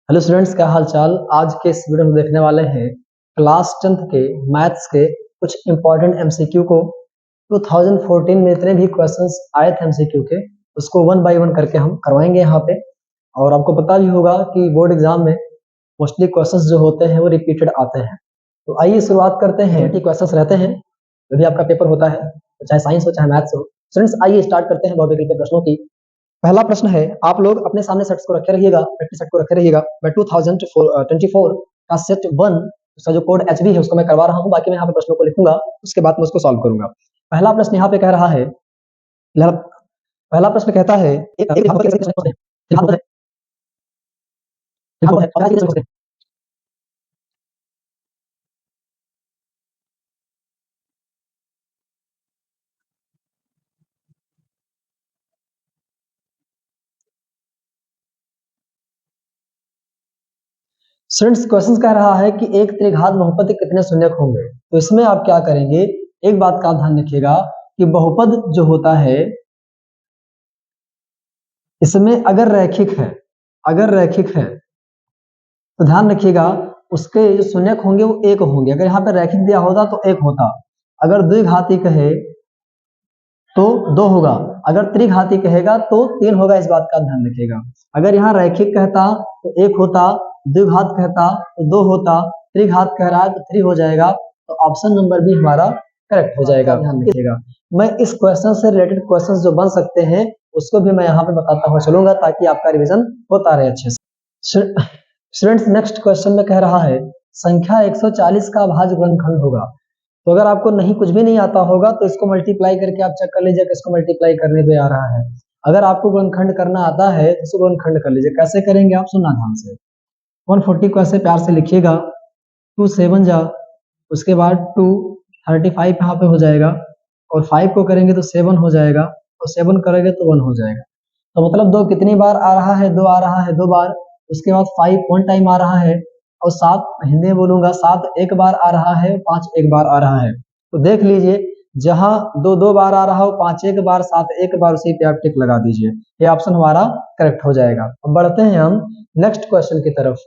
Hello students, क्या हाल चाल। आज के इस वीडियो में देखने वाले हैं क्लास 10th के मैथ्स के कुछ इंपॉर्टेंट एमसीक्यू को। 2014 में जितने भी क्वेश्चंस आए थे एमसीक्यू के, उसको वन बाय वन करके हम करवाएंगे यहाँ पे। और आपको पता भी होगा कि बोर्ड एग्जाम में मोस्टली क्वेश्चंस जो होते हैं वो रिपीटेड आते हैं। तो आइए शुरुआत करते हैं। क्वेश्चंस रहते हैं जब भी आपका पेपर होता है, चाहे साइंस हो चाहे मैथ्स हो। स्टूडेंट्स आइए स्टार्ट करते हैं भौतिकी के प्रश्नों की। पहला प्रश्न है, आप लोग अपने सामने सेट्स को रखे रहिएगा, प्रैक्टिस सेट को रखे रहिएगा। मैं 2024 का सेट 1 उसका जो कोड एचबी है उसको मैं करवा रहा हूं। बाकी मैं यहाँ पे प्रश्नों को लिखूंगा, उसके बाद मैं उसको सॉल्व करूंगा। पहला प्रश्न यहाँ पे कह रहा है, पहला प्रश्न कहता है स्टूडेंट्स क्वेश्चन कह रहा है कि एक त्रिघात बहुपद के कितने शून्यक होंगे। तो इसमें आप क्या करेंगे, एक बात का ध्यान रखिएगा कि बहुपद जो होता है इसमें अगर रैखिक है तो ध्यान रखिएगा उसके जो शून्यक होंगे वो एक होंगे। अगर यहाँ पे रैखिक दिया होता तो एक होता, अगर द्विघाती कहे तो दो होगा, अगर त्रिघाती कहेगा तो तीन होगा। इस बात का ध्यान रखिएगा। अगर यहाँ रैखिक कहता तो एक होता, द्विघात कहता तो दो होता, त्रिघात कह रहा है तो थ्री हो जाएगा। तो ऑप्शन नंबर बी हमारा करेक्ट हो जाएगा। ध्यान रखिएगा, मैं इस क्वेश्चन से रिलेटेड क्वेश्चन जो बन सकते हैं उसको भी मैं यहाँ पे बताता हुआ चलूंगा ताकि आपका रिविजन होता रहे अच्छे से। स्टूडेंट्स नेक्स्ट क्वेश्चन में कह रहा है संख्या 140 का अभाज्य गुणनखंड होगा। तो अगर आपको नहीं कुछ भी नहीं आता होगा तो इसको मल्टीप्लाई करके आप चेक कर लीजिए कि इसको मल्टीप्लाई करने पे आ रहा है। अगर आपको गुणनखंड करना आता है तो इसको गुणनखंड कर लीजिए। कैसे करेंगे आप सुनना ध्यान से। 140 को ऐसे प्यार से लिखिएगा, 2 7 जा, उसके बाद 2 35 यहाँ पे हो जाएगा, और 5 को करेंगे तो 7 हो जाएगा, और 7 करेंगे तो 1 हो जाएगा। तो मतलब 2 कितनी बार आ रहा है, 2 आ रहा है 2 बार। उसके बाद 5 वन टाइम आ रहा है, और 7 हिंदी में बोलूंगा 7 एक बार आ रहा है, 5 एक बार आ रहा है। तो देख लीजिए जहां 2 2 बार आ रहा हो, 5 एक बार, 7 एक बार, उसी पे आप टिक लगा दीजिए। ये ऑप्शन हमारा करेक्ट हो जाएगा। अब बढ़ते हैं हम नेक्स्ट क्वेश्चन की तरफ।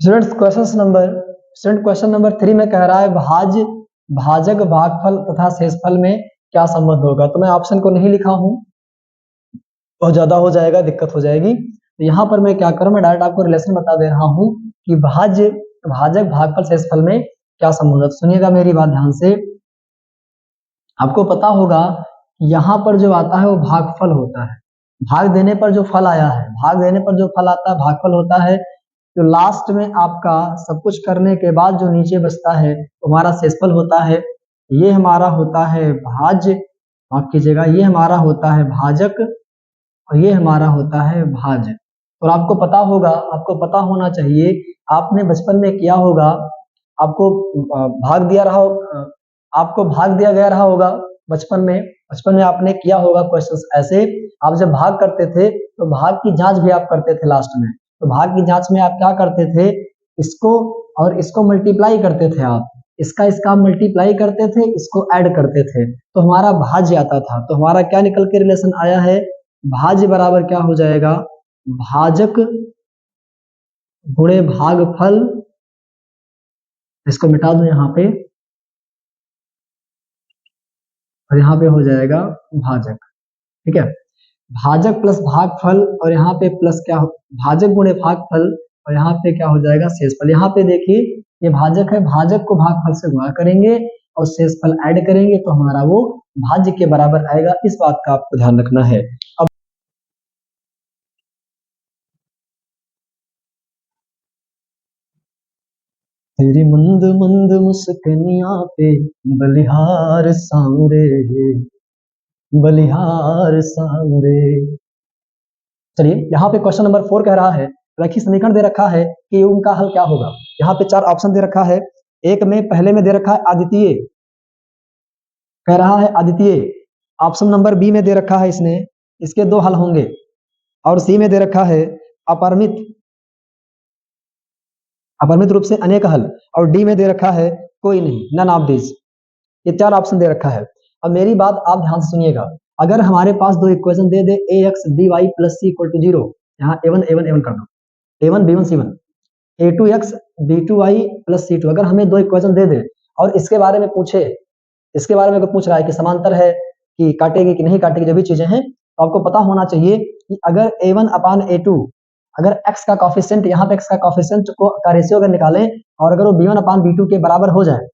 स्टूडेंट क्वेश्चन नंबर 3 में कह रहा है भाजक भागफल तथा शेषफल में क्या संबंध होगा। तो मैं ऑप्शन को नहीं लिखा हूं, बहुत ज्यादा हो जाएगा, दिक्कत हो जाएगी। तो यहाँ पर मैं क्या करूं, मैं डायरेक्ट आपको रिलेशन बता दे रहा हूं कि भाजक भागफल शेषफल में क्या संबंध है। तो सुनिएगा मेरी बात ध्यान से। आपको पता होगा यहाँ पर जो आता है वो भागफल होता है। भाग देने पर जो फल आया है, भाग देने पर जो फल आता है भागफल होता है। जो लास्ट में आपका सब कुछ करने के बाद जो नीचे बचता है तो हमारा शेषफल होता है। ये हमारा होता है भाज्य, माफ कीजिएगा, ये हमारा होता है भाजक, और ये हमारा होता है भाज्य। और आपको पता होगा, आपको पता होना चाहिए, आपने बचपन में किया होगा, आपको भाग दिया रहा आपको भाग दिया गया रहा होगा बचपन में आपने किया होगा क्वेश्चंस ऐसे। आप जब भाग करते थे तो भाग की जांच भी आप करते थे लास्ट में। तो भाग की जांच में आप क्या करते थे, इसको और इसको मल्टीप्लाई करते थे। आप इसका मल्टीप्लाई करते थे, इसको ऐड करते थे, तो हमारा भाज्य आता था। तो हमारा क्या निकल के रिलेशन आया है, भाज्य बराबर क्या हो जाएगा, भाजक गुणे भागफल। इसको मिटा दो यहाँ पे, और यहाँ पे हो जाएगा भाजक। ठीक है, भाजक प्लस भागफल, और यहाँ पे प्लस क्या भाजक गुणे भागफल, और यहाँ पे क्या हो जाएगा शेषफल। यहाँ पे देखिए ये भाजक है, भाजक को भागफल से गुणा करेंगे और शेषफल ऐड करेंगे तो हमारा वो भाज्य के बराबर आएगा। इस बात का आपको ध्यान रखना है। अब तेरी मंद मंद मुस्कनिया पे बलिहार सांवरे, बलिहार सांवरे। चलिए यहाँ पे क्वेश्चन नंबर 4 कह रहा है रैखिक समीकरण दे रखा है कि उनका हल क्या होगा। यहाँ पे 4 ऑप्शन दे रखा है। एक में पहले में दे रखा है अद्वितीय, कह रहा है अद्वितीय। ऑप्शन नंबर बी में दे रखा है इसने इसके 2 हल होंगे। और सी में दे रखा है अपरिमित, अपरिमित रूप से अनेक हल। और डी में दे रखा है कोई नहीं, नन ऑफ दिस। ये 4 ऑप्शन दे रखा है। अब मेरी बात आप ध्यान से सुनिएगा। अगर हमारे पास 2 इक्वेशन दे दे A x B y plus C equal to 0, यहाँ ए वन कर दो, A one B one C one, A two x B two y plus C two. अगर हमें 2 इक्वेशन दे दे और इसके बारे में पूछे, इसके बारे में पूछ रहा है कि समांतर है कि काटेगी कि नहीं काटेगी, जो भी चीजें हैं, तो आपको पता होना चाहिए कि अगर a1 अपान a2, अगर x का कॉफिशिएंट, यहाँ पे x का कॉफिशिएंट को का रेशियो अगर निकालें और अगर वो b1 अपान b2 के बराबर हो जाए,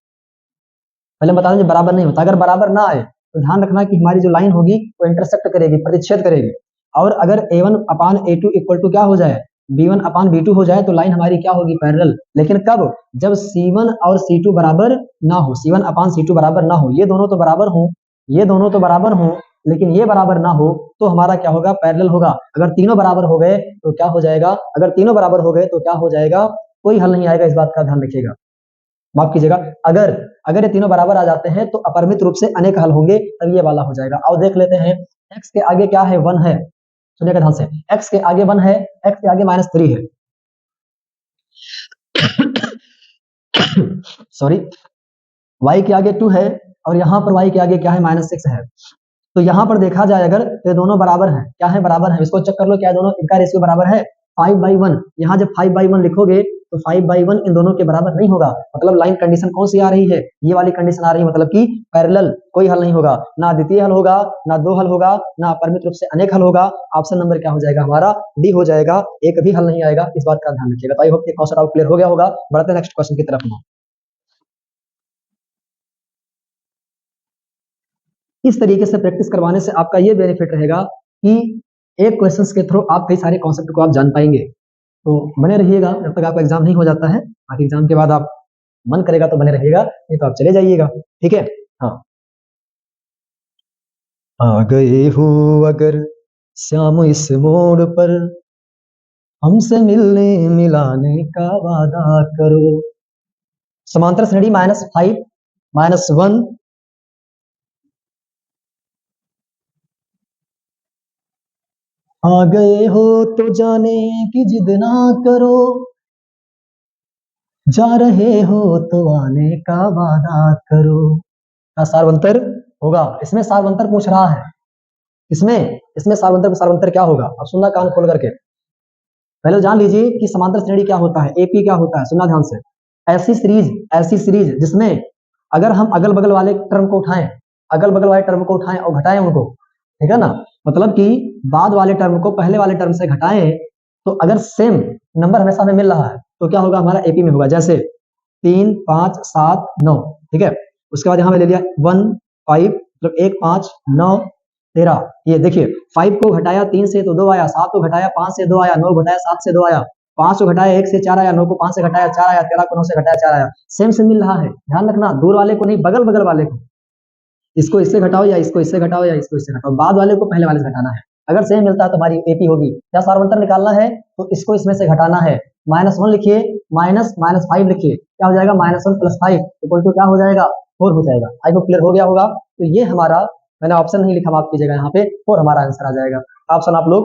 पहले बता दें बराबर नहीं होता, अगर बराबर ना आए तो ध्यान रखना कि हमारी जो लाइन होगी वो इंटरसेक्ट करेगी, प्रतिच्छेद करेगी। और अगर a1 upon a2 equal to क्या हो जाए, b1 अपान b2 हो जाए, तो लाइन हमारी क्या होगी, पैरेलल। लेकिन कब, जब c1 और c2 बराबर ना हो, c1 अपान c2 बराबर ना हो, ये दोनों तो बराबर हो, ये दोनों तो बराबर हो, लेकिन ये बराबर ना हो, तो हमारा क्या होगा, पैरेलल होगा। अगर तीनों बराबर हो गए तो क्या हो जाएगा, अगर तीनों बराबर हो गए तो क्या हो जाएगा, कोई हल नहीं आएगा। इस बात का ध्यान रखिएगा, माफ कीजिएगा। अगर अगर ये तीनों बराबर आ जाते हैं तो अपरिमित रूप से अनेक हल होंगे, तब ये वाला हो जाएगा। अब देख लेते हैं x के आगे क्या है, 1 है। सुनिएगा ध्यान से, x के आगे 1 है, x के आगे -3 है। सॉरी, y के आगे 2 है और यहाँ पर y के आगे क्या है, -6 है। तो यहाँ पर देखा जाए अगर तो ये दोनों बराबर हैं, क्या है, बराबर है। इसको चेक कर लो, क्या दोनों, इनका रेशियो बराबर है, 5/1। यहाँ जब 5/1 लिखोगे तो 5/1 इन दोनों के बराबर नहीं होगा। मतलब लाइन कंडीशन कौन सी आ रही है, ये वाली कंडीशन आ रही है, मतलब कि पैरेलल। कोई हल नहीं होगा, ना द्वितीय हल होगा, ना 2 हल होगा, ना अपरिमित रूप से अनेक हल होगा। ऑप्शन नंबर क्या हो जाएगा हमारा, डी हो जाएगा। एक भी हल नहीं आएगा, इस बात का ध्यान रखिएगा। तो आई होप ये कॉन्सेप्ट आपको क्लियर हो गया होगा। बढ़ते हैं नेक्स्ट क्वेश्चन की तरफ। इस तरीके से प्रैक्टिस करवाने से आपका ये बेनिफिट रहेगा कि एक क्वेश्चंस के थ्रू आप कई सारे कॉन्सेप्ट को आप जान पाएंगे। तो बने रहिएगा जब तक आपका एग्जाम नहीं हो जाता है। बाकी एग्जाम के बाद आप मन करेगा तो बने रहिएगा, नहीं तो आप चले जाइएगा, ठीक है। हाँ, आ गए हो अगर श्याम इस मोड़ पर, हमसे मिलने मिलाने का वादा करो। समांतर श्रेणी -5 -1, आ गए हो तो जाने की जिद ना करो, जा रहे हो तो आने का वादा करो। का सारवंतर होगा, इसमें सारवंतर पूछ रहा है। इसमें इसमें सारवंतर क्या होगा, अब सुनना कान खोल करके। पहले जान लीजिए कि समांतर श्रेणी क्या होता है, एपी क्या होता है, सुनना ध्यान से। ऐसी सीरीज जिसमें अगर हम अगल बगल वाले टर्म को उठाएं, अगल बगल वाले टर्म को उठाएं और घटाएं उनको, ठीक है ना, मतलब कि बाद वाले टर्म को पहले वाले टर्म से घटाएं, तो अगर सेम नंबर हमेशा हमें मिल रहा है तो क्या होगा, हमारा एपी में होगा। जैसे 3 5 7 9, ठीक है। उसके बाद यहाँ पे ले लिया 1 5, मतलब 1 5 9 13। ये देखिए 5 को घटाया 3 से तो 2 आया, 7 को घटाया 5 से 2 आया, 9 घटाया 7 से 2 आया, 5 को घटाया 1 से 4 आया, 9 को 5 से घटाया 4 आया, 13 को 9 से घटाया 4 आया। सेम से मिल रहा है, ध्यान रखना, दूर वाले को नहीं, बगल बगल वाले को। इसको इससे घटाओ या इसको इससे घटाओ या इसको इससे घटाओ, बाद वाले को पहले वाले से घटाना है। अगर सेम मिलता है तो हमारी एपी होगी। या सारवंतर निकालना है तो इसको इसमें से घटाना है। -1 लिखिए, -5 लिखिए, क्या हो जाएगा, -1 + 5 इक्वल टू क्या हो जाएगा, 4 हो जाएगा। आई होप क्लियर हो गया होगा। तो ये हमारा, मैंने ऑप्शन नहीं लिखा माफ कीजिएगा, यहाँ पे 4 हमारा आंसर आ जाएगा। ऑप्शन आप लोग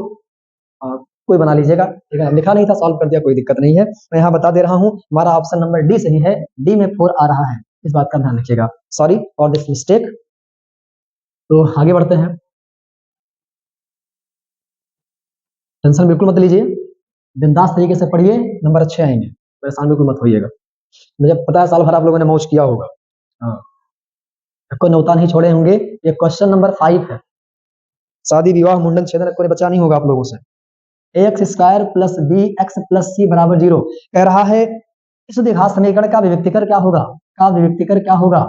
कोई बना लीजिएगा, ठीक है। लिखा नहीं था, सॉल्व कर दिया, कोई दिक्कत नहीं है। मैं यहाँ बता दे रहा हूँ, हमारा ऑप्शन नंबर डी सही है, डी में 4 आ रहा है, इस बात का ध्यान रखिएगा। Sorry for this mistake. तो आगे बढ़ते हैं, टेंशन बिल्कुल मत लीजिए, बिंदास तरीके से पढ़िए, नंबर अच्छे आएंगे, परेशान बिल्कुल मत होइएगा। मुझे पता है साल भर आप लोगों ने मौज किया होगा, हाँ, कोई नौता नहीं छोड़े होंगे। ये क्वेश्चन नंबर 5 है, शादी विवाह मुंडन छेदन कोई बचा नहीं होगा आप लोगों से। ax² + bx + c = 0 कह रहा है, इस द्विघात समीकरण का विविक्तिकर क्या होगा, का विविक्तिकर क्या होगा।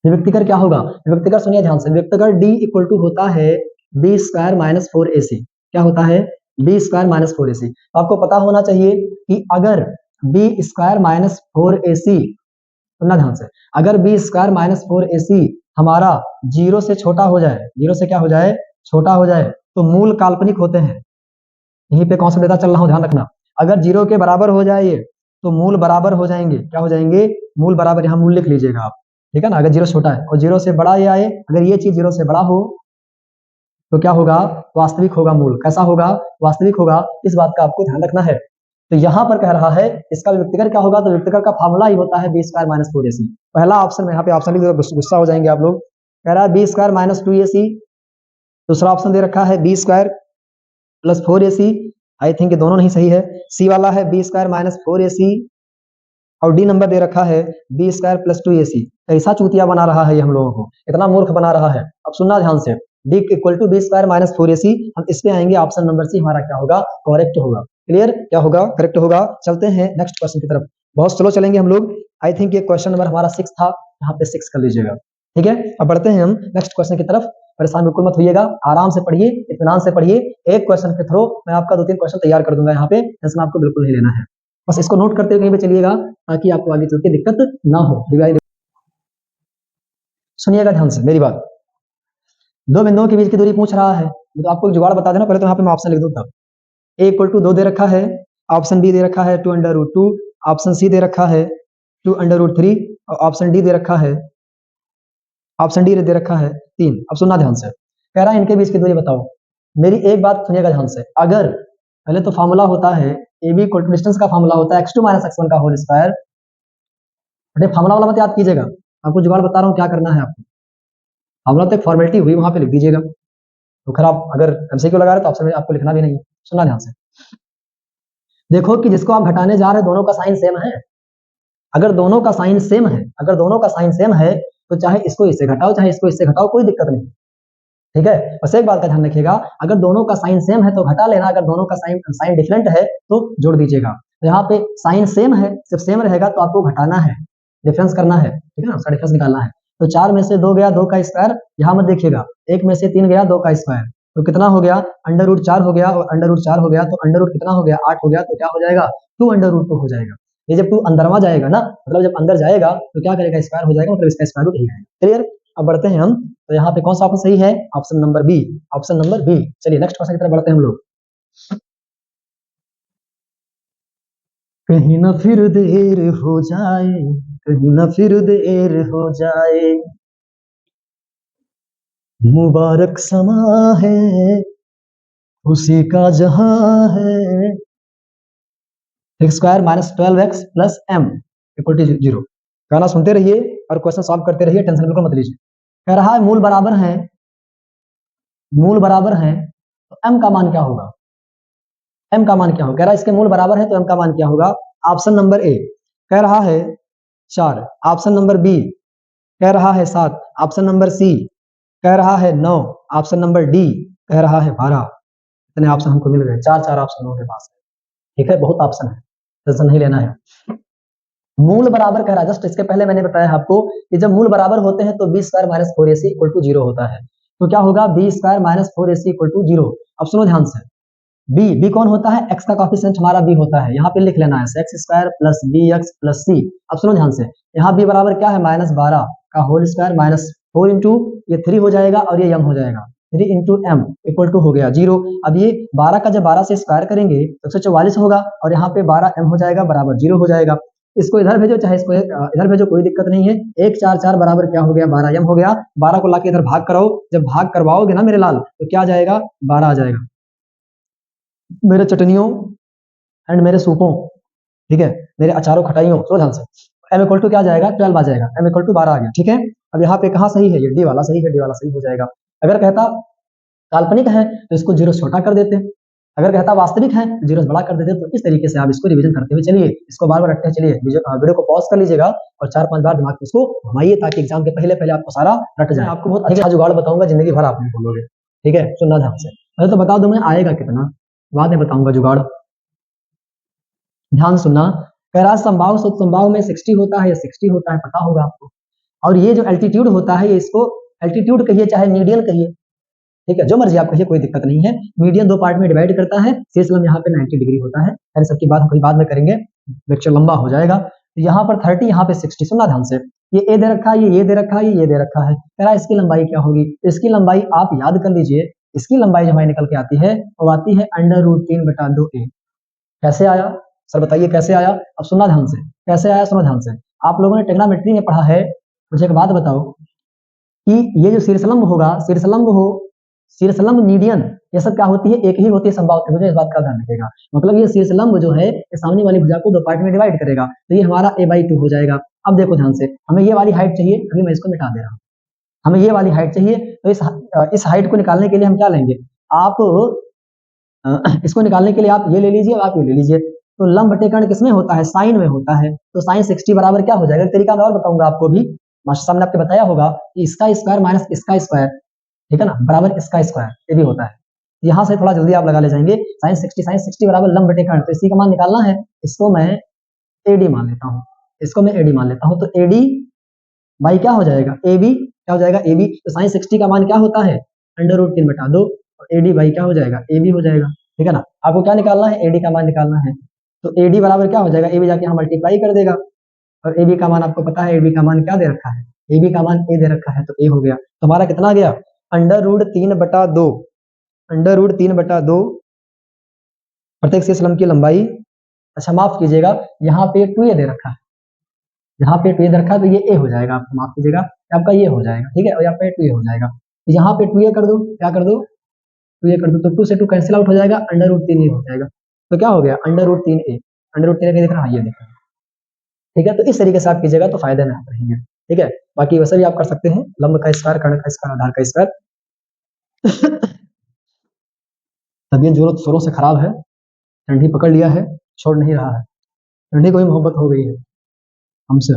विविक्तिकर क्या होगा, विविक्तिकर सुनिए ध्यान से, विविक्तिकर d = होता है बी स्क्वायर माइनस 4ac क्या होता है, बी स्क्वायर माइनस 4ac। तो आपको पता होना चाहिए कि अगर बी स्क्वायर माइनस 4ac, सुनना ध्यान से, अगर बी स्क्वायर माइनस 4ac हमारा जीरो से छोटा हो जाए, जीरो से क्या हो जाए, छोटा हो जाए, तो मूल काल्पनिक होते हैं। यहीं पे कौन सा देता चल रहा हूं, ध्यान रखना। अगर जीरो के बराबर हो जाए ये, तो मूल बराबर हो जाएंगे, क्या हो जाएंगे, मूल बराबर, यहाँ मूल लिख लीजिएगा आप, ठीक है ना। अगर जीरो छोटा है और जीरो से बड़ा ये आए, अगर ये चीज जीरो से बड़ा हो तो क्या होगा, वास्तविक होगा मूल। कैसा होगा, वास्तविक होगा। इस बात का आपको ध्यान रखना है। तो यहां पर कह रहा है इसका व्यक्तिगत क्या होगा, तो व्यक्तिगत का फार्मूला ही होता है बी स्क्वायर माइनस 4ac। पहला ऑप्शन में यहाँ पे ऑप्शन लिख दो, गुस्सा हो जाएंगे आप लोग। कह रहा है बी स्क्वायर माइनस 2ac। दूसरा ऑप्शन दे रखा है b square plus 4ac। I think ये दोनों नहीं सही है। सी वाला है बी स्क्वायर माइनस 4ac और डी नंबर दे रखा है बी स्क्वायर प्लस 2ac। ऐसा चूतिया बना रहा है ये हम लोगों को, इतना मूर्ख बना रहा है। अब सुनना ध्यान से, d equal to b square minus 4ac, हम इस पे आएंगे, ऑप्शन नंबर सी हमारा क्या होगा, करेक्ट होगा। क्लियर, क्या होगा, करेक्ट होगा। चलते हैं नेक्स्ट क्वेश्चन की तरफ, बहुत स्लो चलेंगे हम लोग। आई थिंक ये क्वेश्चन नंबर हमारा 6 था, यहाँ पे 6 कर लीजिएगा, ठीक है। अब बढ़ते हैं हम नेक्स्ट क्वेश्चन की तरफ। परेशान बिल्कुल मत होइएगा, आराम से पढ़िए, इत्मीनान से पढ़िए। एक क्वेश्चन के थ्रू मैं आपका 2-3 क्वेश्चन तैयार कर दूंगा, यहाँ पे टेंशन आपको बिल्कुल नहीं लेना है। बस इसको नोट करते हुए कहीं पे चलिएगा, ताकि आपको आगे चल के दिक्कत ना हो। सुनिएगा ध्यान से मेरी बात। दो बिंदुओं के बीच की दूरी पूछ रहा है, तो आपको जुगाड़ बता देना। पहले तो यहाँ पे मैं ऑप्शन लिख दूंगा। ए इक्वल टू 2 दे रखा है, ऑप्शन बी दे रखा है 2√2, ऑप्शन सी दे रखा है 2√3 और ऑप्शन डी दे रखा है, ऑप्शन डी दे रखा है 3। अब सुनना ध्यान से, कह रहा है इनके बीच की दूरी बताओ। मेरी एक बात सुनिएगा ध्यान से, अगर पहले तो फार्मूला होता है A B equal to distance का फार्मूला होता है x2 माइनस x1 का होल स्क्वायर। बटे फार्मूला वाला मत याद कीजिएगा, आपको जुगाड़ बता रहा हूँ क्या करना है आपको। फार्मूला तो एक फॉर्मेलिटी हुई, वहां पे लिख दीजिएगा। तो खैर आप अगर एमसीक्यू लगा रहे तो ऑप्शन में आपको लिखना भी नहीं है। सुनना ध्यान से, देखो कि जिसको आप घटाने जा रहे हैं दोनों का साइन सेम है। अगर दोनों का साइन सेम है, अगर दोनों का साइन सेम है, तो चाहे इसको इससे घटाओ चाहे इसको इससे घटाओ, कोई दिक्कत नहीं, ठीक है। बस एक बात का ध्यान रखिएगा, अगर दोनों का साइन सेम है तो घटा लेना, अगर दोनों का साइन डिफरेंट है तो जोड़ दीजिएगा। तो यहाँ पे साइन सेम है, सिर्फ सेम रहेगा तो आपको घटाना है, डिफरेंस करना है, ठीक है ना, उसका डिफरेंस निकालना है। तो 4 में से 2 गया, 2 का स्क्वायर, यहाँ मत देखिएगा। 1 में से 3 गया, 2 का स्क्वायर, तो कितना हो गया, √4 हो गया, और √4 हो गया तो √ कितना हो गया, 8 हो गया, तो क्या हो जाएगा, 2√2 हो जाएगा। ये जब 2 अंदरवा जाएगा ना, मतलब जब अंदर जाएगा तो क्या करेगा, स्क्वायर हो जाएगा, मतलब इसका स्क्वायर रूट यही आएगा। क्लियर। अब बढ़ते हैं हम, तो यहाँ पे कौन सा ऑप्शन सही है, option number B, option number B. चलिए नेक्स्ट क्वेश्चन की तरफ बढ़ते हैं हम लोग। कहीं ना फिर देर हो जाए, कहीं ना फिर देर हो जाए, मुबारक समा है उसी का जहां है। X square minus 12x plus m equal to 0। गाना सुनते रहिए और क्वेश्चन सॉल्व करते रहिए, टेंशन बिल्कुल मत लीजिए। कह रहा है मूल बराबर है, मूल बराबर है तो m का मान क्या होगा, m का मान क्या होगा। कह रहा है इसके मूल बराबर है तो m का मान क्या होगा। ऑप्शन नंबर ए कह रहा है 4, ऑप्शन नंबर बी कह रहा है 7, ऑप्शन नंबर सी कह रहा है 9, ऑप्शन नंबर डी कह रहा है 12। इतने ऑप्शन हमको मिल गए, 4 ऑप्शन हमारे पास है, ठीक है, बहुत ऑप्शन है, टेंशन नहीं लेना है। मूल बराबर कह रहा है, जस्ट इसके पहले मैंने बताया आपको कि जब मूल बराबर होते हैं तो b square minus 4ac equal to 0 होता है। तो क्या होगा, b square minus 4ac equal to 0। अब सुनो ध्यान से, बी कौन होता है, x का कोएफिशिएंट हमारा b होता है, यहाँ पे लिख लेना है x square plus bx plus c। अब सुनो ध्यान से, यहाँ b बराबर क्या है, -12 का होल स्क्वायर माइनस 4 इंटू ये 3 हो जाएगा और ये m हो जाएगा, 3 इंटू m इक्वल टू हो गया 0। अब ये 12 का जब 12 से स्क्वायर करेंगे तो 144 होगा और यहाँ पे 12m हो जाएगा बराबर 0 हो जाएगा। इसको इधर भेजो चाहे इसको इधर भेजो, कोई दिक्कत नहीं है। 1 4 4 बराबर क्या हो गया, 12m हो गया। 12 को लाके इधर भाग कराओ, जब भाग करवाओगे ना मेरे लाल तो क्या आ जाएगा, 12 आ जाएगा। मेरे चटनियों एंड मेरे सूपों, ठीक है, मेरे अचारों खटाइयों, सुनो ध्यान से, m इक्वल टू क्या आ जाएगा, 12 आ जाएगा, m इक्वल टू 12 आ गया, ठीक है। अब यहाँ पे कहाँ सही है, ये डी वाला सही है, डी वाला सही हो जाएगा। अगर कहता काल्पनिक है तो इसको 0 छोटा कर देते, अगर कहता वास्तविक है तो 0 बड़ा कर देते। तो इस तरीके से आप इसको रिवीजन करते हुए चलिए, इसको बार बार रखते हैं। चलिए वीडियो को पॉज कर लीजिएगा और 4-5 बार दिमाग में इसको घुमाइए, ताकि एग्जाम के पहले पहले आपको सारा रट जाए। आपको बहुत अच्छा जुगाड़ बताऊंगा, जिंदगी भर आप नहीं बोलोगे, ठीक है। सुनना ध्यान से, पहले तो बता दूं मैं आएगा कितना, बाद में बताऊंगा जुगाड़, ध्यान सुनना। कह रहा संभाव संभाव में 60 होता है या 60 होता है, पता होगा आपको। और ये जो एल्टीट्यूड होता है, ये इसको एल्टीट्यूड कहिए चाहे मीडियन कहिए, ठीक है, जो मर्जी आप कहिए, कोई दिक्कत नहीं है। मीडियन 2 पार्ट में डिवाइड करता है, शीर्ष लंब यहाँ पे 90 डिग्री होता है। अरे सबकी बात हम कहीं बाद में करेंगे, लेक्चर लंबा हो जाएगा। तो यहाँ पर 30, यहाँ पे 60। सुनना ध्यान से, ये ए दे रखा है, ये दे रखा है, ये दे रखा है। कह रहा है इसकी लंबाई क्या होगी? इसकी लंबाई आप याद कर लीजिए, इसकी लंबाई जो हमारी निकल के आती है वो आती है √3/2a। कैसे आया सर, बताइए कैसे आया? अब सुनना ध्यान से, कैसे आया सुनो ध्यान से। आप लोगों ने ट्रिग्नोमेट्री में पढ़ा है, मुझे एक बात बताओ कि ये जो शीर्षलंब होगा, शीर्षलंब हो, शीर्षलंब, मीडियन, ये सब क्या होती है? एक ही होती है संभाव त्रिभुज। इस बात का ध्यान रखिएगा। मतलब ये शीर्षलंब जो है, ये सामने वाली भुजा को 2 पार्ट में डिवाइड करेगा, तो ये हमारा a/2 हो जाएगा। अब देखो ध्यान से, हमें ये वाली हाइट चाहिए, अभी मैं इसको मिटा दे रहा हूँ। हमें ये वाली हाइट चाहिए, तो इस हाइट को निकालने के लिए हम क्या लेंगे? आप इसको निकालने के लिए आप ये ले लीजिए, आप ये ले लीजिए। तो लंब बटे कर्ण किसमें होता है? साइन में होता है। तो साइन 60 बराबर क्या हो जाएगा? तरीका मैं और बताऊंगा आपको भी, मास्टर साहब ने आपको बताया होगा कि इसका स्क्वायर माइनस इसका स्क्वायर, ठीक है ना, बराबर इसका स्क्वायर, ये भी होता है। यहाँ से थोड़ा जल्दी आप लगा ले जाएंगे। साइन 60 बराबर लंब बटे कर्ण, तो इसी का मान निकालना है। इसको मैं एडी मान लेता हूँ, इसको मैं एडी मान लेता हूँ। तो एडी बाई क्या हो जाएगा? एबी। क्या हो जाएगा? एबी। तो साइन 60 का मान क्या होता है? √3/2। और एडी बाई क्या हो जाएगा? एबी हो जाएगा, ठीक है ना। आपको क्या निकालना है? एडी का मान निकालना है। तो एडी बराबर क्या हो जाएगा? एबी जाके यहाँ मल्टीप्लाई कर देगा, और एबी का मान आपको पता है, एबी का मान क्या दे रखा है? एबी का मान ए दे रखा है, तो ए हो गया। तो हमारा कितना गया? √3/2, √3/2 प्रत्येक शीर्षलंब की लंबाई। अच्छा माफ कीजिएगा, यहाँ पे 2a दे रखा है, यहाँ पे 2a दे रखा है, तो ये a हो जाएगा। आपको माफ कीजिएगा, आपका ये हो जाएगा, ठीक है, और यहाँ पे 2a हो जाएगा। तो यहाँ पे 2a कर दो, क्या कर दो? 2a कर दो, तो 2 से 2 कैंसिल आउट हो जाएगा, √3a हो जाएगा। तो क्या हो गया? √3a। √3a दिख रहा है, ये दिख रहा है, ठीक है। तो इस तरीके से आप कीजिएगा तो फायदे में आप रहेंगे, ठीक है। बाकी वैसे भी आप कर सकते हैं, लंब का स्क्वायर, कर्ण का स्क्वायर, आधार का स्क्वायर। तबीयत जोरों शोरों से खराब है, ठंडी पकड़ लिया है, छोड़ नहीं रहा है। ठंडी को भी मोहब्बत हो गई है हमसे।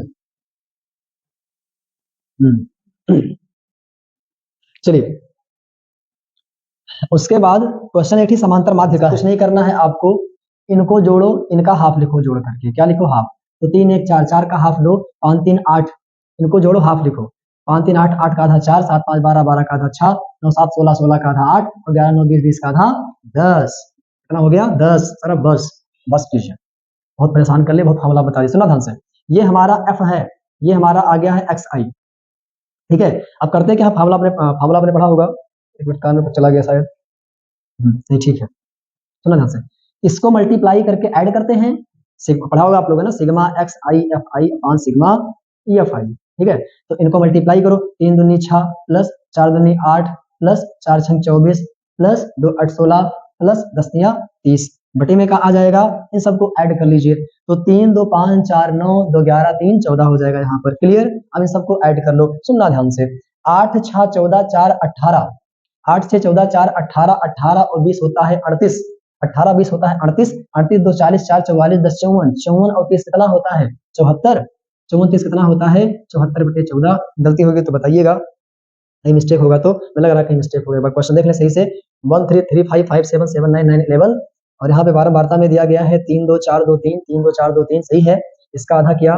चलिए, उसके बाद क्वेश्चन 8 ही समांतर माध्य का। कुछ नहीं करना है आपको, इनको जोड़ो, इनका हाफ लिखो जोड़ करके। क्या लिखो? हाफ। तो 3 1 4, 4 का हाफ लो, 5 3 8, इनको जोड़ो, हाफ लिखो। 5 3 8, 8 का आधा 4, 7 5 12, 12 का आधा 6, 9 7 16, 16 का आधा 8, और 11 9 20, 20 का आधा 10। कितना हो गया? 10। सर बस बस कीजिए, बहुत परेशान कर ले, बहुत फार्मूला बता दिया। सुना ध्यान से, ये हमारा f है, ये हमारा आ गया है xi, ठीक है। अब करते हैं क्या? फार्मूला आपने पढ़ा होगा, एक मिनट कान में चला गया शायद, नहीं ठीक है। सुना ध्यान से, इसको मल्टीप्लाई करके ऐड करते हैं, पढ़ा होगा आप लोगों ने, सिग्मा xi fi अपान सिग्मा efi, ठीक है। तो इनको मल्टीप्लाई करो, 3 दूनी 6 प्लस 4 दूनी 8 प्लस 4 6 24 प्लस 2 8 16 प्लस 10 या 30, बटे में का आ जाएगा। इन सबको ऐड कर लीजिए, तो 3 2 5 4 9 2 11 3 14 हो जाएगा यहाँ पर। क्लियर? अब इन सबको ऐड कर लो, सुनना ध्यान से। 8 6 14 4 18, 8 6 14 4 18, 18 और 20 होता है 38, 18 20 होता है 38, 38 2 40 4 44 10 54, 54 और 30 कितना होता है? 74, 54 30 कितना होता है? 74/14। गलती होगी तो बताइएगा, कहीं मिस्टेक होगा तो, मैं लग रहा है कहीं मिस्टेक हो गया। क्वेश्चन देख लें सही से, 1 3 3 5 5 7 7 9 9 11, और यहाँ पे बारंबारता में दिया गया है 3 2 4 2 3, 3 2 4 2 3 सही है। इसका आधा किया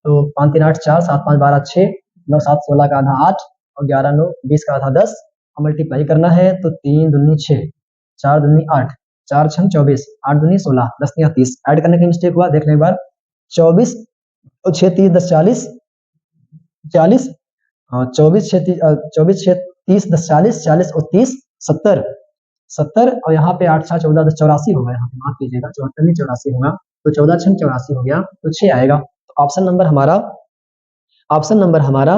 तो 5 3 8 4, 7 5 12 6, 9 7 16 का आधा 8, और 11 9 20 का आधा 10। अब मल्टीप्लाई करना है, तो 3 दूनी 6, 4 दूनी 8, 4 6 24, 8 दूनी 16, 10 या 30। ऐड करने का मिस्टेक हुआ, देख लें एक बार। 24 और 6 30 10 40, 40, 24 6 30 10 40, 40 और 30 70, 70, और यहाँ पे 8 6 14 10 84 होगा, यहाँ पे माफ कीजिएगा, 74 नहीं 84 होगा। तो 14 6 84 हो गया, तो 6 आएगा। तो ऑप्शन नंबर हमारा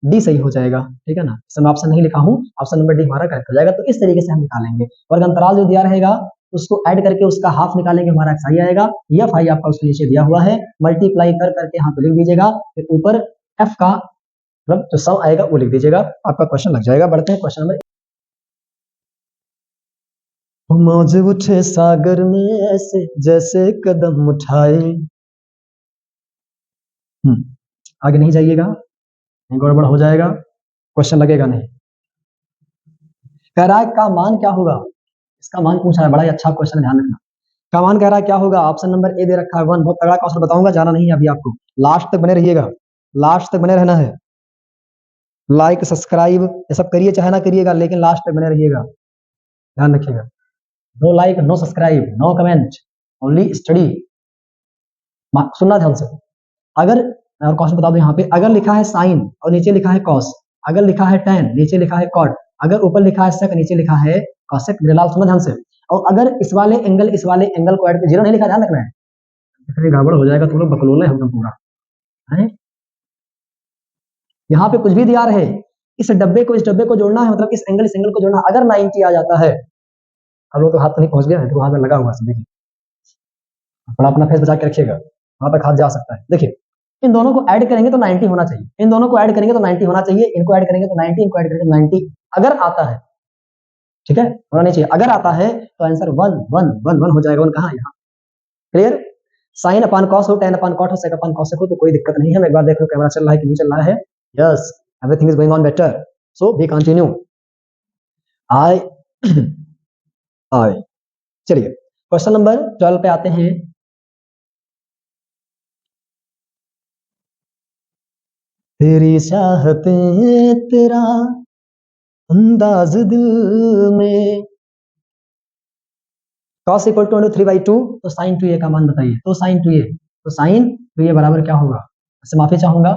डी सही हो जाएगा, ठीक है ना। इसमें ऑप्शन नहीं लिखा हूँ, ऑप्शन नंबर डी हमारा करेक्ट हो जाएगा। तो इस तरीके से हम निकालेंगे, वर्ग अंतराल जो दिया रहेगा उसको ऐड करके उसका हाफ निकालेंगे, हमारा xi आएगा। यह फाई आपका उसके नीचे दिया हुआ है, मल्टीप्लाई कर करके यहाँ पे लिख दीजिएगा, फिर ऊपर f का मतलब जो सम आएगा वो लिख दीजिएगा, आपका क्वेश्चन लग जाएगा। बढ़ते हैं क्वेश्चन नंबर। मौज उठे सागर में ऐसे जैसे कदम उठाए, आगे नहीं जाइएगा, नहीं गड़बड़ हो जाएगा, क्वेश्चन लगेगा नहीं। कह रहा है का मान क्या होगा, इसका मान पूछा है, बड़ा ही अच्छा क्वेश्चन, ध्यान रखना। का मान कह रहा है क्या होगा? ऑप्शन नंबर ए दे रखा है 1। बहुत तगड़ा क्वेश्चन बताऊंगा, जाना नहीं है अभी आपको, लास्ट तक बने रहिएगा, लास्ट तक बने रहना है। लाइक सब्सक्राइब ये सब करिए, चाहे ना करिएगा, लेकिन लास्ट तक बने रहिएगा, ध्यान रखिएगा। No like, no subscribe, no comment, only study. सुनना ध्यान से। अगर मैं और क्वेश्चन बता दूं, यहाँ पे अगर लिखा है साइन और नीचे लिखा है कॉस, अगर लिखा है टेन नीचे लिखा है कॉट, अगर ऊपर लिखा है सेक नीचे लिखा है कॉसेक, मेरे लाल सुनना ध्यान से। और अगर इस वाले एंगल को ऐड कर, जीरो नहीं लिखा, ध्यान रखना है, इतनी गड़बड़ हो जाएगा, तुम लोग बकलोल है हम पूरा है। यहाँ पे कुछ भी दिया रहे, इस डब्बे को जोड़ना है, मतलब इस एंगल को जोड़ना। अगर 90 आ जाता है, हम लोग तो हाथ तो नहीं पहुंच गया है, तो हाथ में लगा हुआ है, देखिए थोड़ा अपना फेस बचा के रखिएगा, वहां तक हाथ जा सकता है। देखिए इन दोनों को ऐड करेंगे तो 90 होना चाहिए, इन दोनों को ऐड करेंगे तो 90 होना चाहिए, इनको ऐड करेंगे तो 90, इनको ऐड करेंगे तो 90 अगर आता है, ठीक है, होना नहीं चाहिए। अगर आता है तो आंसर 1 1 1 1 हो जाएगा। 1 कहाँ, यहाँ। क्लियर। साइन अपान कॉस हो, टेन अपान कॉट हो, सेक अपान कॉसेक हो, तो कोई दिक्कत नहीं है। एक बार देख लो कैमरा चल रहा है कि नहीं चल रहा है। Yes, everything is going on better, so we continue. I I चलिए क्वेश्चन नंबर 12 पे आते हैं। तेरी चाहतें तेरा अंदाज दिल में, cos इक्वल टू 3/2, तो साइन 2a का मान बताइए। तो साइन 2a बराबर क्या होगा। इससे माफी चाहूंगा,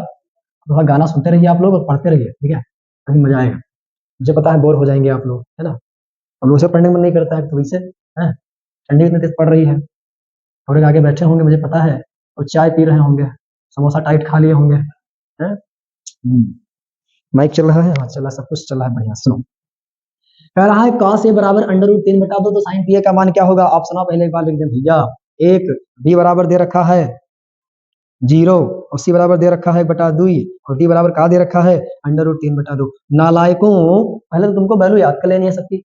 थोड़ा गाना सुनते रहिए आप लोग और पढ़ते रहिए, ठीक है, कभी मजा आएगा। मुझे पता है बोर हो जाएंगे आप लोग, है ना, हम लोग से पढ़ने में मन नहीं करता है, तो वैसे है, ठंडी इतनी तेज पड़ रही है, थोड़े आगे बैठे होंगे मुझे पता है, और चाय पी रहे होंगे, समोसा टाइट खा लिए होंगे, है। माइक चल रहा है, हाँ चल रहा है, सब कुछ चल रहा है बढ़िया। सुनो, कह रहा है cos a बराबर √3/2, तो sin 2a का मान क्या होगा। ऑप्शन पहले एक बार लिख दें भैया। एक, b बराबर दे रखा है 0, और c बराबर दे रखा है 1/2, और d बराबर क्या दे रखा है √3/2। नालायकों, पहले तो तुमको वैल्यू याद कर लेनी है सबकी,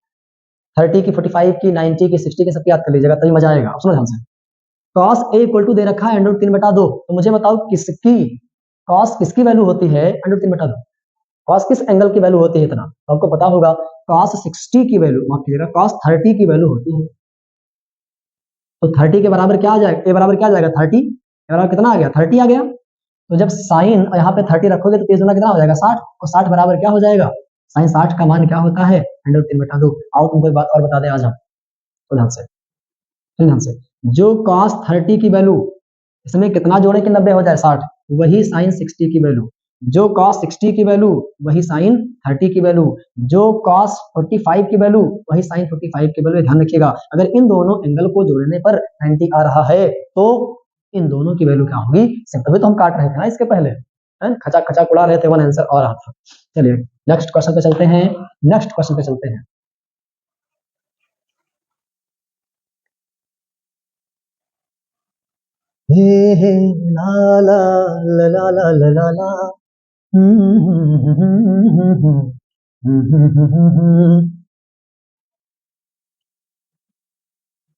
30 की, 45 की, 90 की, 60 की, सबकी याद कर लीजिएगा, तभी मजा आएगा। सुनो ध्यान से, cos a इक्वल टू दे रखा है √3/2, तो मुझे बताओ किसकी cos किसकी वैल्यू होती है √3/2, cos किस एंगल की वैल्यू होती है इतना, तो आपको पता होगा cos 60 की वैल्यू, माफ कीजिएगा, cos 30 की वैल्यू होती है। तो 30 के बराबर क्या आ जाएगा, ए बराबर क्या आ जाएगा 30, बराबर कितना आ गया 30 आ गया। तो जब साइन यहाँ पे 30 रखोगे तो 30 गुना कितना हो जाएगा 60, और 60 बराबर क्या हो जाएगा, साइन 60 का मान क्या होता है √3/2। आओ तुमको एक बात और बता दें आज हम, तो ध्यान से, जो cos 30 की वैल्यू, इसमें कितना जोड़े कि 90 हो जाए 60, वही साइन 60 की वैल्यू, जो cos 60 की वैल्यू वही साइन 30 की वैल्यू, जो cos 45 की वैल्यू वही साइन 45 की वैल्यू। ध्यान रखिएगा, अगर इन दोनों एंगल को जोड़ने पर 90 आ रहा है तो इन दोनों की वैल्यू क्या होगी, तभी तो हम काट रहे थे ना इसके पहले, खचा खचा उड़ा रहे थे, वन आंसर और रहा था। चलिए नेक्स्ट क्वेश्चन पे चलते हैं, हे हे ला ला ला ला ला ला ला ला,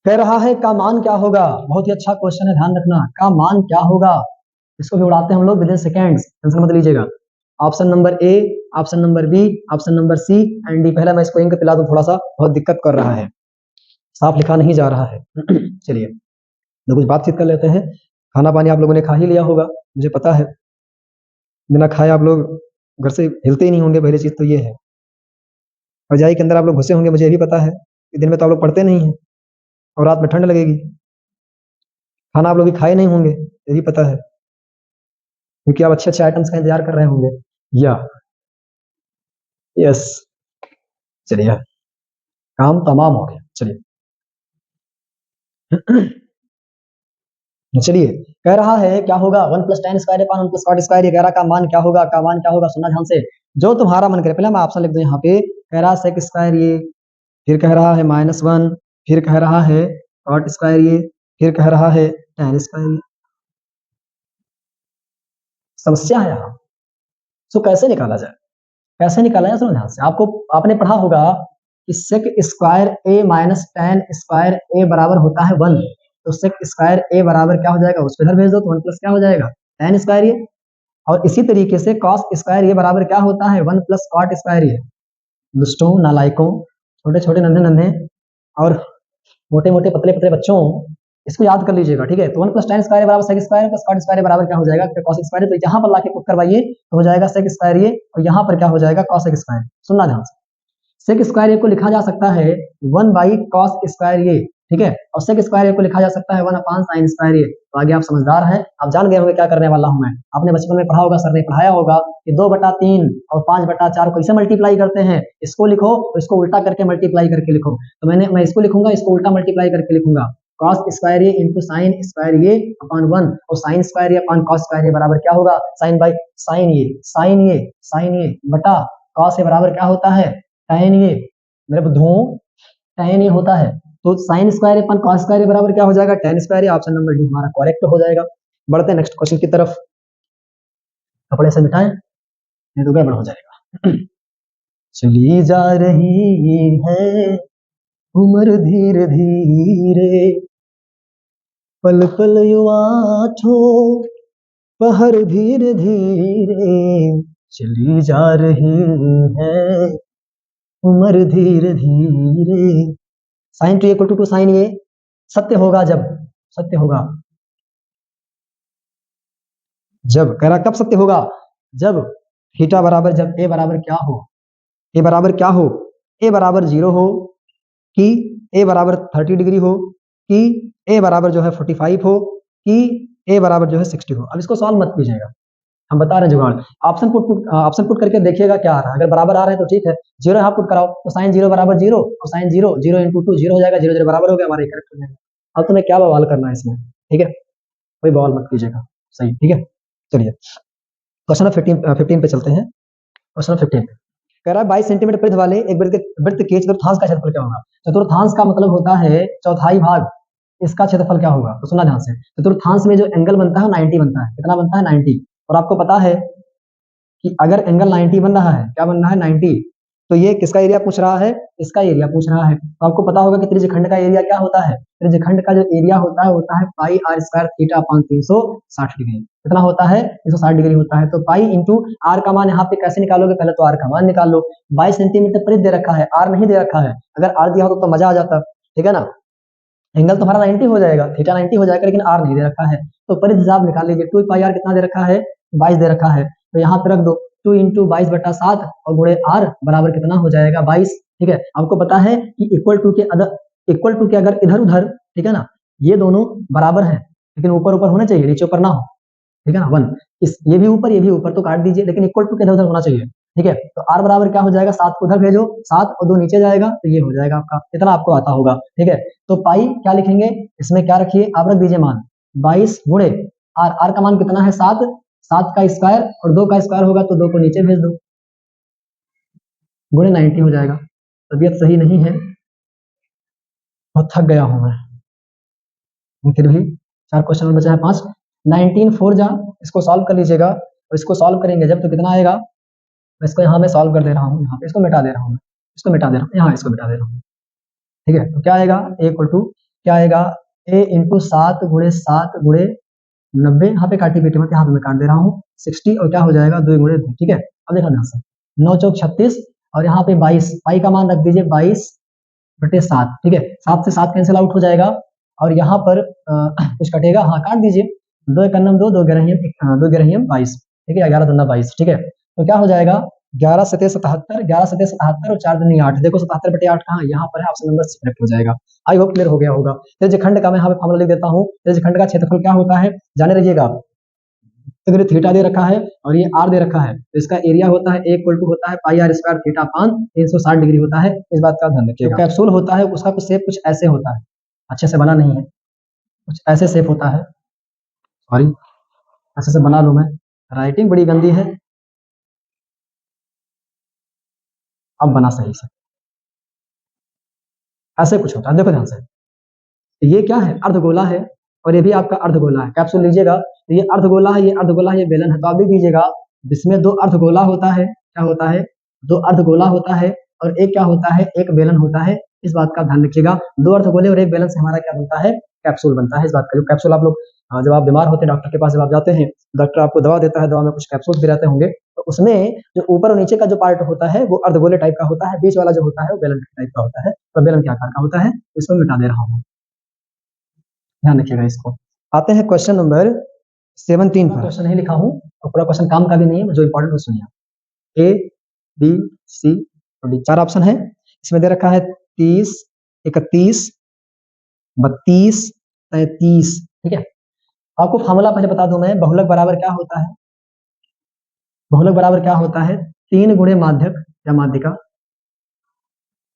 कह रहा है का मान क्या होगा। बहुत ही अच्छा क्वेश्चन है, ध्यान रखना, का मान क्या होगा, इसको भी उड़ाते हैं हम लोग विद इन सेकेंड्स, टेंशन मत लीजिएगा। Option number A, option number B, option number C and D. पहले मैं इसको इंक पिला दूं, थोड़ा सा बहुत दिक्कत कर रहा है, साफ लिखा नहीं जा रहा है। चलिए तो कुछ बातचीत कर लेते हैं। खाना पानी आप लोगों ने खा ही लिया होगा, मुझे पता है, बिना खाए आप लोग घर से हिलते ही नहीं होंगे, पहली चीज तो ये है। रजाई के अंदर आप लोग घुसे होंगे, मुझे भी पता है कि दिन में तो आप लोग पढ़ते नहीं हैं, और रात में ठंड लगेगी, खाना आप लोग भी खाए नहीं होंगे, ये भी पता है, क्योंकि आप अच्छे अच्छे आइटम्स का इंतजार कर रहे होंगे। या यस, चलिए काम तमाम हो गया। चलिए चलिए कह रहा है क्या होगा 1 + tan² अपान 1 + cot², ये कह रहा का मान क्या होगा, का मान क्या होगा, सुनना ध्यान से, जो तुम्हारा मन करे। पहले मैं ऑप्शन लिख दूं यहाँ पे, कह रहा sec², ये फिर कह रहा है -1, फिर कह रहा है cot², ये फिर कह रहा है tan²। समस्या है यहाँ, तो कैसे निकाला जाए, कैसे निकाला जाए, सुनो ध्यान से। आपको आपने पढ़ा होगा कि sec² - tan² बराबर होता है 1, तो sec² बराबर क्या हो जाएगा, उस पर इधर भेज दो तो 1 प्लस क्या हो जाएगा tan²। और इसी तरीके से cos² बराबर क्या होता है 1 + cot²। दुष्टों, नालायकों, छोटे छोटे नन्हे नन्हे और मोटे मोटे पतले पतले बच्चों, इसको याद कर लीजिएगा, ठीक है। तो 1 + tan स्क्वायर बराबर sec square plus cot square बराबर क्या हो जाएगा, cos स्क्वायर। तो यहाँ पर लाके पुट करवाइए तो हो जाएगा sec स्क्वायर ये, और यहाँ पर क्या हो जाएगा cos स्क्वायर। सुनना ध्यान से, सेक स्क्वायर ए को लिखा जा सकता है 1 बाई कॉस स्क्वायर ए, ठीक है, और सेक स्क्वायर ए को लिखा जा सकता है 1 अपान साइन स्क्वायर ए। तो आगे आप समझदार हैं, आप जान गए होंगे क्या करने वाला हूं मैं। आपने बचपन में पढ़ा होगा, सर ने पढ़ाया होगा कि 2/3 और 5/4 को इसे मल्टीप्लाई करते हैं। इसको लिखो तो इसको उल्टा करके मल्टीप्लाई करके लिखो। तो मैं इसको लिखूंगा, इसको उल्टा मल्टीप्लाई करके लिखूंगा, cos स्क्वायर ए इंटू साइन स्क्वायर ए अपान 1, और sine square A upon cos square A बराबर क्या होगा, साइन बाई साइन ए बटा cos ए बराबर क्या होता है, tan ए, मेरे बुद्धू tan ए होता है। तो sine square upon cos square A बराबर क्या हो जाएगा, tan square A. Option number D हमारा करेक्ट हो जाएगा। बढ़ते हैं नेक्स्ट क्वेश्चन की तरफ। कपड़े से मिटाएं नहीं तो गड़बड़ हो जाएगा। चली जा रही है उम्र धीरे धीरे, पल पल युवा पहर धीरे धीरे, चली जा रही है उम्र धीरे धीरे। Sine two equal to sine A सत्य होगा जब कह रहा कब सत्य होगा, जब थीटा बराबर, जब ए बराबर क्या हो, ए बराबर 0 हो, कि ए बराबर 30 डिग्री हो, कि ए बराबर जो है 45 हो, कि ए बराबर जो है 60 हो। अब इसको सॉल्व मत कीजिएगा, हम बता रहे हैं जुगाड़। ऑप्शन पुट करके देखिएगा क्या आ रहा है। अगर बराबर आ रहे हैं तो ठीक है, 0 यहाँ पुट कराओ तो साइन 0 बराबर 0 और साइन 0 0 इंटू 2 0 हो जाएगा, 0 0 बराबर हो गया, हमारा करेक्ट हो जाएगा। अब तुम्हें क्या बवाल करना है इसमें, ठीक है, कोई बवाल मत कीजिएगा, सही, ठीक है। चलिए क्वेश्चन 15 पे चलते हैं। क्वेश्चन 15 कह रहा है 22 सेंटीमीटर परिधि वाले एक वृत्त के चतुर्थांश का क्षेत्रफल क्या होगा। चतुर्थांश का मतलब होता है चौथाई भाग, इसका क्षेत्रफल क्या होगा। तो सुना ध्यान से, चतुर्थांश में जो एंगल बनता है 90 बनता है। कितना बनता है, 90। और आपको पता है कि अगर एंगल 90 बन रहा है, क्या बन रहा है, 90, तो ये किसका एरिया पूछ रहा है, इसका एरिया पूछ रहा है। तो आपको पता होगा कि त्रिज्यखंड का एरिया क्या होता है, त्रिज्यखंड का जो एरिया होता है pi r square theta upon 360 degree. कितना होता है, 360 डिग्री होता है। तो पाई इंटू आर का मान यहाँ पे कैसे निकालोगे, पहले तो आर का मान निकाल लो। 22 सेंटीमीटर परिधि दे रखा है, आर नहीं दे रखा है। अगर आर दिया हो तो मजा आ जाता, ठीक है ना, एंगल तुम्हारा 90 हो जाएगा, थीटा 90 हो जाएगा, लेकिन आर नहीं दे रखा है। तो परिधि हिसाब निकाल लीजिए, 2 पाई आर कितना दे रखा है, 22 दे रखा है। तो यहाँ पे रख दो 2 इंटू 22/7 और गुणे आर बराबर कितना हो जाएगा, 22, ठीक है। आपको पता है कि इक्वल टू के अगर इधर उधर, ठीक है ना, ये दोनों बराबर है, लेकिन ऊपर ऊपर होना चाहिए, नीचे ऊपर ना हो, ठीक है ना। 1 ये भी ऊपर तो काट दीजिए, लेकिन इक्वल टू के इधर उधर होना चाहिए, ठीक है। तो आर बराबर क्या हो जाएगा, 7 को उधर भेजो, 7 और 2 नीचे जाएगा, तो ये हो जाएगा आपका, इतना आपको आता होगा, ठीक है। तो पाई क्या लिखेंगे, इसमें क्या रखिए, आप रख दीजिए मान 22 गुणे आर का मान कितना है 7, 7 का स्क्वायर और 2 का स्क्वायर होगा तो 2 को नीचे भेज दो, गुणे 90 हो जाएगा। तबीयत सही नहीं है, बहुत थक गया हूं मैं, फिर भी 4 क्वेश्चन और बचा है, 5 19 4 जा, इसको सॉल्व कर लीजिएगा। और इसको सॉल्व करेंगे जब तो कितना आएगा, मैं इसको यहाँ में सॉल्व कर दे रहा हूँ, यहाँ पे इसको मिटा दे रहा हूँ, इसको मिटा दे रहा हूँ, यहाँ इसको मिटा दे रहा हूँ, ठीक है। तो क्या आएगा, ए इक्वल टू क्या आएगा, ए इंटू 7 गुणे 7 गुणे 90, यहाँ पे काटी पेटी मत, यहाँ पे मैं काट दे रहा हूँ 60, और क्या हो जाएगा 2 गुणे 2, ठीक है। अब देखो ध्यान से, 9 चौक 36 और यहाँ पे 22, पाई का मान रख दीजिए 22/7, ठीक है। 7 से 7 कैंसिल आउट हो जाएगा और यहाँ पर कुछ कटेगा, हाँ काट दीजिए, 2 1 2 2 2 22, ठीक है, 11 दूना 22, ठीक है। तो क्या हो जाएगा 11 7 77, 11 7 77 और 4 दूनी 8, देखो 77/8 कहाँ, यहाँ पर है, ऑप्शन नंबर सी करेक्ट हो जाएगा। आई होप क्लियर हो गया होगा। त्रिज्यखंड का मैं यहाँ पे फॉर्मूला लिख देता हूँ, त्रिज्यखंड का क्षेत्रफल क्या होता है जाने रहिएगा। अगर थीटा दे रखा है और ये आर दे रखा है, तो इसका एरिया होता है ए इक्वल टू होता है pi r square theta upon 360 degree होता है, इस बात का ध्यान रखिएगा। कैप्सूल होता है उसका कुछ शेप कुछ ऐसे होता है, अच्छे से बना नहीं है, कुछ ऐसे शेप होता है, सॉरी ऐसे से बना लूं मैं, राइटिंग बड़ी गंदी है, अब बना सही से, ऐसे कुछ होता है, देखो ध्यान से, ये क्या है, अर्धगोला है और ये भी आपका अर्धगोला है। कैप्सूल लीजिएगा तो ये अर्धगोला है, ये अर्धगोला है, ये बेलन है, तो आप लिख दीजिएगा जिसमें 2 अर्धगोला होता है, क्या होता है, 2 अर्धगोला होता है और एक क्या होता है, एक बेलन होता है। इस बात का ध्यान रखिएगा, 2 अर्धगोले और एक बेलन से हमारा क्या बनता है, कैप्सूल बनता है। इस बात का जो कैप्सूल आप लोग जब आप बीमार होते हैं डॉक्टर के पास जब आप जाते हैं, डॉक्टर आपको दवा देता है, दवा में कुछ कैप्सूल भी रहते होंगे, तो उसमें जो ऊपर और नीचे का जो पार्ट होता है वो अर्धगोले टाइप का होता है, बीच वाला जो होता है वो बेलन टाइप का होता है। तो बेलन के आकार का होता है, इसको मिटा दे रहा हूँ। ध्यान रखिएगा इसको। आते हैं क्वेश्चन नंबर 17 पर। क्वेश्चन नहीं लिखा हूँ और पूरा क्वेश्चन काम का भी नहीं है, जो इंपॉर्टेंट वो सुनिए। ए बी सी और डी 4 ऑप्शन है। इसमें दे रखा है 30, 31, 32, 33। ठीक है, आपको फार्मूला पहले बता दूं मैं। बहुलक बराबर क्या होता है? बहुलक बराबर क्या होता है? 3 गुणे माध्यक या माध्यिका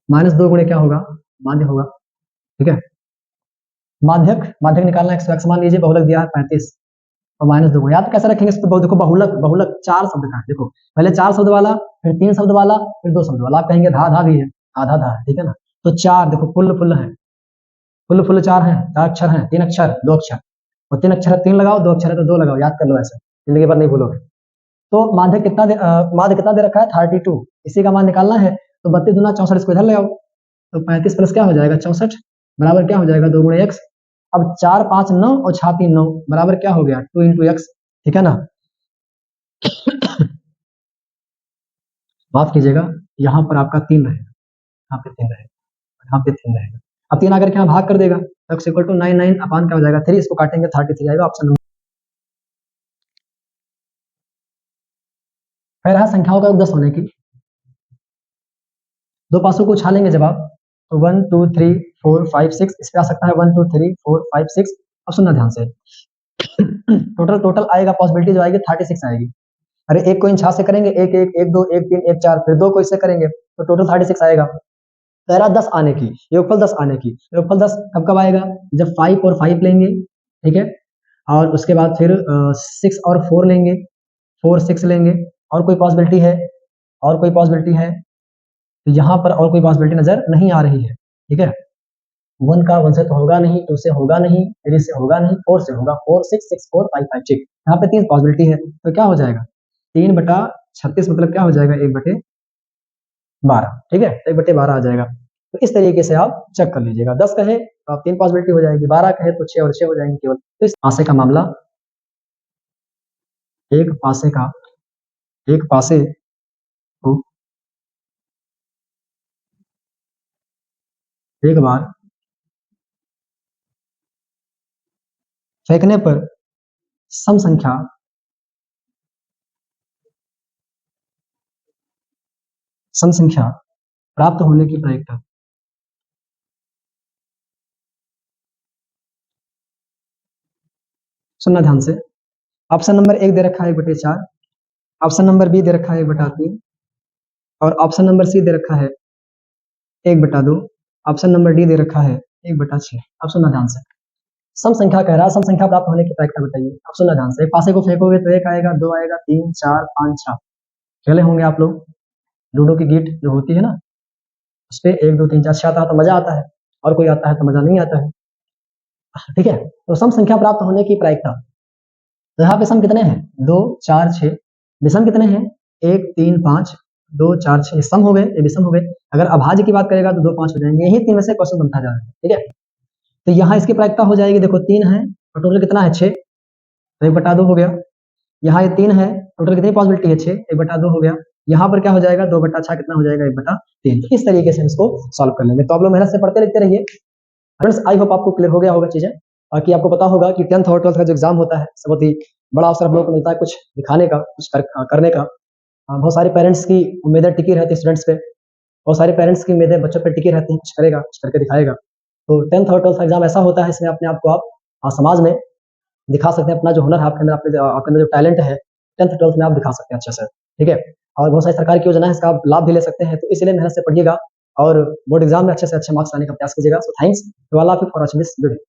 माइनस 2 गुणे क्या होगा? माध्य होगा। ठीक है, माध्यक माध्यक निकालना x मान लीजिए, बहुलक दिया है 35 और माइनस 2 गुणे। याद कैसे रखेंगे इसको? देखो बहुलक, बहुलक 4 शब्द का है। देखो पहले 4 शब्द वाला, फिर 3 शब्द वाला, फिर 2 शब्द वाला। आप कहेंगे धा धा भी है, आधा धा है, ठीक है ना। तो 4 देखो फुल फुल है, फुल फुल 4 है, 4 अक्षर है, 3 अक्षर 2 अक्षर, और 3 अक्षर है 3 लगाओ, 2 अक्षर है तो 2 लगाओ। याद कर लो ऐसे, जिंदगी भर नहीं भूलोगे। तो माध्य कितना माध्य कितना दे रखा है? 32। इसी का मान निकालना है तो 32 दूना 64, इसको इधर ले आओ तो 35 प्लस क्या हो जाएगा? 64 बराबर क्या हो जाएगा? 2 गुणे एक्स। अब 4 5 9 और 6 3 9 बराबर क्या हो गया? 2 इंटू एक्स। ठीक है ना। माफ कीजिएगा, यहाँ पर आपका 3 रहेगा, यहाँ पे 3 रहेगा, यहाँ पे 3 रहेगा। अब 3 आकर के यहाँ भाग कर देगा तो x इक्वल टू 9 9 अपान क्या हो जाएगा? 3। इसको काटेंगे 33 आएगा। ऑप्शन नंबर कह रहा है संख्याओं का योग 10 होने की। दो पासों को उछालेंगे जब आप तो 1 2 3 4 5 6 इस पे आ सकता है 1 2 3 4 5 6। अब सुनना ध्यान से। टोटल आएगा, पॉसिबिलिटी जो आएगी 36 आएगी। अरे एक को इन 6 से करेंगे, 1 1 1 2 1 3 1 4, फिर 2 को इससे करेंगे तो टोटल 36 आएगा। कह रहा 10 आने की, योगफल 10 आने की। योगफल 10 कब कब आएगा? जब 5 और 5 लेंगे, ठीक है, और उसके बाद फिर 6 और 4 लेंगे, 4 6 लेंगे। और कोई पॉसिबिलिटी है? और कोई पॉसिबिलिटी है? तो यहाँ पर और कोई पॉसिबिलिटी नजर नहीं आ रही है। ठीक है, 1 का 1 से तो होगा नहीं, 2 से होगा नहीं, 3 से होगा नहीं, 4 से होगा। 4 6 6 4 5 5 6, यहाँ पे 3 पॉसिबिलिटी है तो क्या हो जाएगा? 3/36 मतलब क्या हो जाएगा? 1/12। ठीक है, 1/12 आ जाएगा। तो इस तरीके से आप चेक कर लीजिएगा। 10 कहे तो आप 3 पॉसिबिलिटी हो जाएगी, 12 कहे तो 6 और 6 हो जाएंगे केवल। तो इस पासे का मामला, एक पासे का, एक पासे को एक बार फेंकने पर सम संख्या प्राप्त होने की प्रायिकता। सुनना ध्यान से। ऑप्शन नंबर 1 दे रखा है 1/4, ऑप्शन नंबर बी दे रखा है 1/3 और ऑप्शन नंबर सी दे रखा है 1/2, ऑप्शन नंबर डी दे रखा है 1/6। अब सुनना ध्यान से। सम संख्या कह रहा है, सम संख्या प्राप्त होने की प्रायिकता बताइए। अब सुनना ध्यान से। पासे को फेंकोगे तो 1 आएगा, 2 आएगा, 3 4 5 6। खेले होंगे आप लोग लूडो की गीट जो होती है ना, उस पे 1 2 3 4 6 आता है तो मजा आता है, और कोई आता है तो मजा नहीं आता है। ठीक है, तो सम संख्या प्राप्त होने की प्रायिकता। तो यहाँ पे सम कितने हैं? 2 4 6। विषम कितने हैं? 1 3 5 2 4 6। सम हो गए, ये विषम हो गए। अगर अभाज्य की बात करेगा तो 2 5 हो जाएंगे। यही 3 में से क्वेश्चन बनता जा रहा है। ठीक है, तो यहाँ इसकी प्रायिकता हो जाएगी। देखो 3 है और टोटल कितना है? 6, तो 1/2 हो गया। यहाँ ये 3 है, टोटल कितनी पॉसिबिलिटी है? 6, 1/2 हो गया। यहाँ पर क्या हो जाएगा? 2/6 कितना हो जाएगा? 1/3। तो इस तरीके से हम इसको सॉल्व कर लेंगे। तो आप लोग मेहनत से पढ़ते लिखते रहिए फ्रेंड्स। आई होप आपको क्लियर हो गया होगा चीजें, और कि आपको पता होगा कि 10th और 12th का जो एग्जाम होता है बहुत ही बड़ा अवसर हम लोग को मिलता है कुछ दिखाने का, कुछ करने का। बहुत सारे पेरेंट्स की उम्मीदें टिकी रहती है स्टूडेंट्स पे, बहुत सारे पेरेंट्स की उम्मीदें बच्चों पे टिकी रहती हैं, कुछ करेगा, कुछ करके दिखाएगा। तो 10th और 12th एग्जाम ऐसा होता है, इसमें अपने आप को आप समाज में दिखा सकते हैं। अपना जो हुनर है आपके अंदर, आपके अंदर जो टैलेंट है 10th 12th में आप दिखा सकते हैं अच्छे से। ठीक है, और बहुत सारी सरकार की योजना है, इसका आप लाभ भी ले सकते हैं। तो इसलिए मेहनत से पढ़िएगा और बोर्ड एग्जाम में अच्छे से अच्छे मार्क्स लाने का प्रयास कीजिएगा। So thanks to all of you for watching this video.